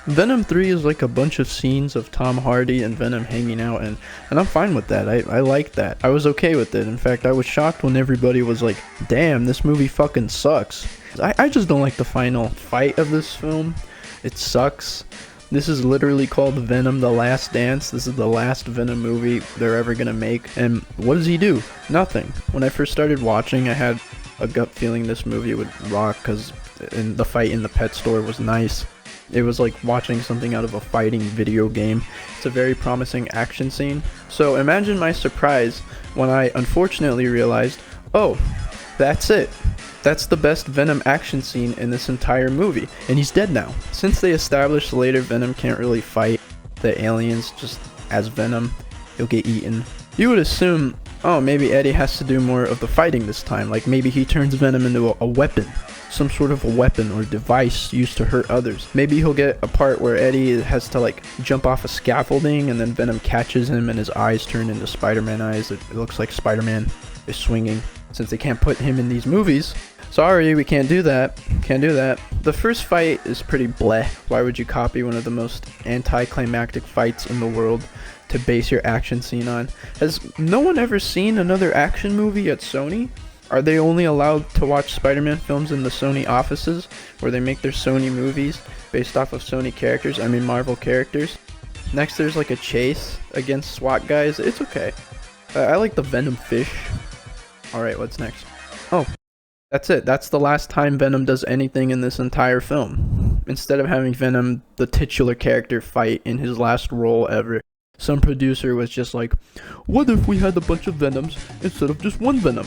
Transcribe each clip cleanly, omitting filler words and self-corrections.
Venom 3 is like a bunch of scenes of Tom Hardy and Venom hanging out, and I'm fine with that. I like that. I was okay with it. In fact, I was shocked when everybody was like, damn, this movie fucking sucks. I just don't like the final fight of this film. It sucks. This is literally called Venom: The Last Dance. This is the last Venom movie they're ever gonna make. And what does he do? Nothing. When I first started watching, I had a gut feeling this movie would rock because the fight in the pet store was nice. It was like watching something out of a fighting video game. It's a very promising action scene. So imagine my surprise when I unfortunately realized, oh, that's it. That's the best Venom action scene in this entire movie, and he's dead now. Since they established later Venom can't really fight the aliens just as Venom, he'll get eaten. You would assume, oh, maybe Eddie has to do more of the fighting this time, like maybe he turns Venom into a weapon, some sort of a weapon or device used to hurt others. Maybe he'll get a part where Eddie has to like jump off a scaffolding and then Venom catches him and his eyes turn into Spider-Man eyes. It looks like Spider-Man is swinging. Since they can't put him in these movies, sorry, we can't do that. Can't do that. The first fight is pretty bleh. Why would you copy one of the most anticlimactic fights in the world to base your action scene on? Has no one ever seen another action movie at Sony? Are they only allowed to watch Spider-Man films in the Sony offices where they make their Sony movies based off of Sony characters? I mean Marvel characters. Next there's like a chase against SWAT guys. It's okay. I like the Venom fish. Alright, what's next? Oh, that's it. That's the last time Venom does anything in this entire film. Instead of having Venom, the titular character, fight in his last role ever, some producer was just like, what if we had a bunch of Venoms instead of just one Venom?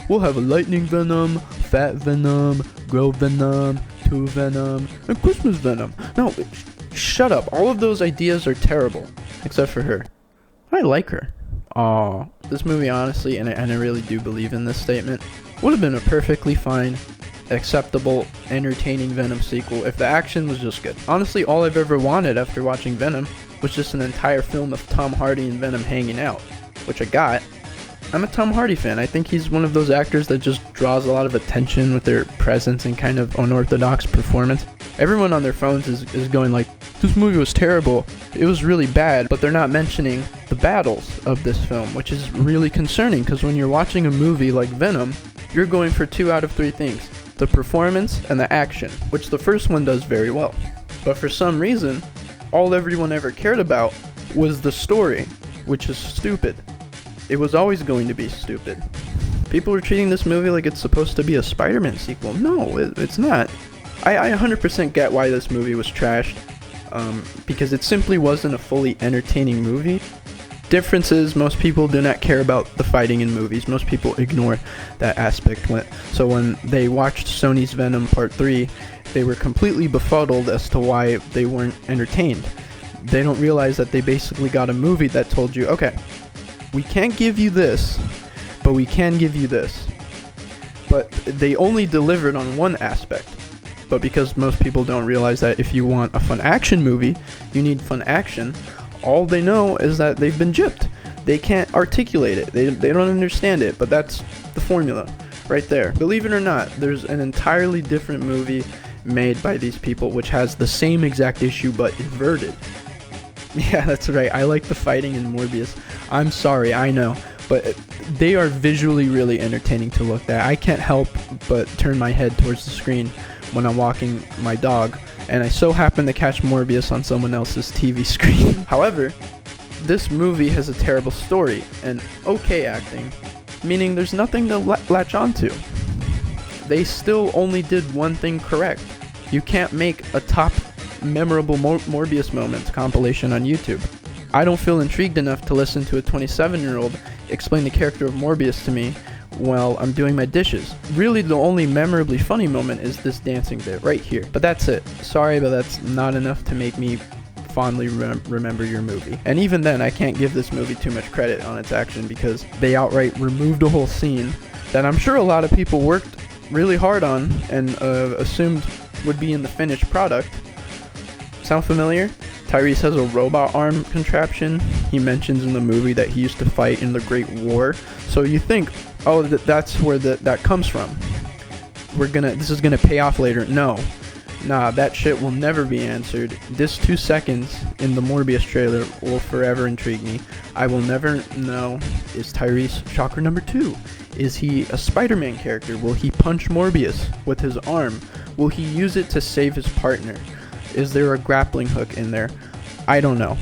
We'll have a Lightning Venom, Fat Venom, Grow Venom, 2 Venom, and Christmas Venom. No, shut up. All of those ideas are terrible. Except for her. I like her. Aw, this movie honestly, and I really do believe in this statement, would have been a perfectly fine, acceptable, entertaining Venom sequel if the action was just good. Honestly, all I've ever wanted after watching Venom was just an entire film of Tom Hardy and Venom hanging out, which I got. I'm a Tom Hardy fan. I think he's one of those actors that just draws a lot of attention with their presence and kind of unorthodox performance. Everyone on their phones is going like, this movie was terrible, it was really bad, but they're not mentioning the battles of this film, which is really concerning because when you're watching a movie like Venom, you're going for 2 out of 3 things: the performance and the action, which the first one does very well. But for some reason, all everyone ever cared about was the story, which is stupid. It was always going to be stupid. People are treating this movie like it's supposed to be a Spider-Man sequel. No, it's not. I 100% get why this movie was trashed. Because it simply wasn't a fully entertaining movie. Difference is most people do not care about the fighting in movies. Most people ignore that aspect. So when they watched Sony's Venom Part 3, they were completely befuddled as to why they weren't entertained. They don't realize that they basically got a movie that told you, okay, we can't give you this, but we can give you this. But they only delivered on one aspect. But because most people don't realize that if you want a fun action movie, you need fun action, all they know is that they've been gypped. They can't articulate it. They don't understand it, but that's the formula right there. Believe it or not, there's an entirely different movie made by these people which has the same exact issue but inverted. Yeah, that's right. I like the fighting in Morbius. I'm sorry, I know. But they are visually really entertaining to look at. I can't help but turn my head towards the screen when I'm walking my dog, and I so happen to catch Morbius on someone else's TV screen. However, this movie has a terrible story and okay acting, meaning there's nothing to latch onto. They still only did one thing correct. You can't make a top memorable Morbius moments compilation on YouTube. I don't feel intrigued enough to listen to a 27-year-old explain the character of Morbius to me while I'm doing my dishes. Really, the only memorably funny moment is this dancing bit right here. But that's it. Sorry, but that's not enough to make me fondly remember your movie. And even then, I can't give this movie too much credit on its action because they outright removed a whole scene that I'm sure a lot of people worked really hard on and assumed would be in the finished product. Sound familiar? Tyrese has a robot arm contraption. He mentions in the movie that he used to fight in the Great War. So you think, oh, that's where that comes from. This is gonna pay off later. No. Nah, that shit will never be answered. This 2 seconds in the Morbius trailer will forever intrigue me. I will never know, is Tyrese Shocker number 2? Is he a Spider-Man character? Will he punch Morbius with his arm? Will he use it to save his partner? Is there a grappling hook in there? I don't know.